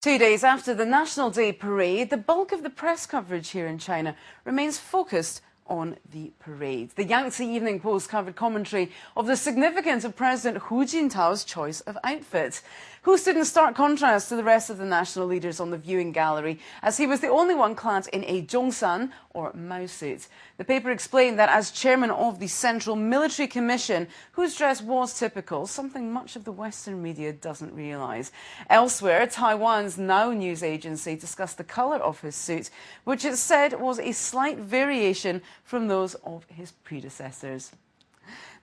2 days after the National Day parade, the bulk of the press coverage here in China remains focused on the parade. The Yangtze Evening Post covered commentary of the significance of President Hu Jintao's choice of outfit, who stood in stark contrast to the rest of the national leaders on the viewing gallery, as he was the only one clad in a zhongshan, or Mao suit. The paper explained that as chairman of the Central Military Commission, Hu's dress was typical, something much of the Western media doesn't realise. Elsewhere, Taiwan's Now news agency discussed the colour of his suit, which it said was a slight variation from those of his predecessors.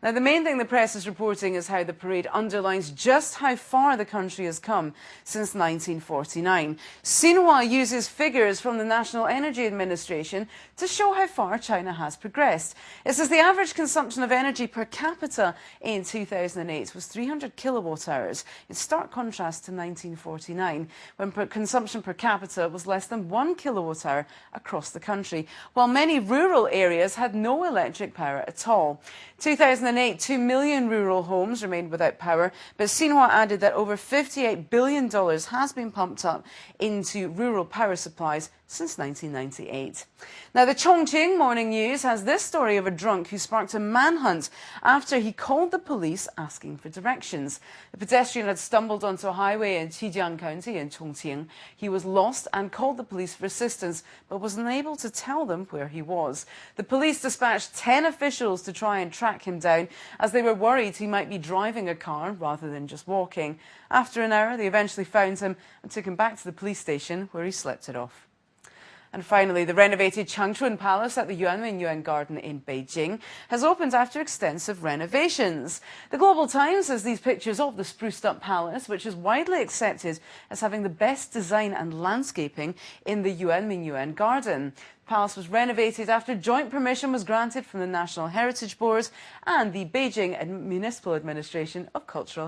Now, the main thing the press is reporting is how the parade underlines just how far the country has come since 1949. Xinhua uses figures from the National Energy Administration to show how far China has progressed. It says the average consumption of energy per capita in 2008 was 300 kilowatt hours, in stark contrast to 1949, when consumption per capita was less than 1 kilowatt hour across the country, while many rural areas had no electric power at all. 2008, 2 million rural homes remained without power, but Xinhua added that over $58 billion has been pumped up into rural power supplies since 1998. Now, the Changchun Morning News has this story of a drunk who sparked a manhunt after he called the police asking for directions. The pedestrian had stumbled onto a highway in Qijiang County in Chongqing. He was lost and called the police for assistance, but was unable to tell them where he was. The police dispatched 10 officials to try and track him down, as they were worried he might be driving a car rather than just walking. After an hour, they eventually found him and took him back to the police station, where he slept it off. And finally, the renovated Changchun Palace at the Yuan Garden in Beijing has opened after extensive renovations. The Global Times says these pictures of the spruced-up palace, which is widely accepted as having the best design and landscaping in the Yuan Garden. The palace was renovated after joint permission was granted from the National Heritage Board and the Beijing Municipal Administration of Cultural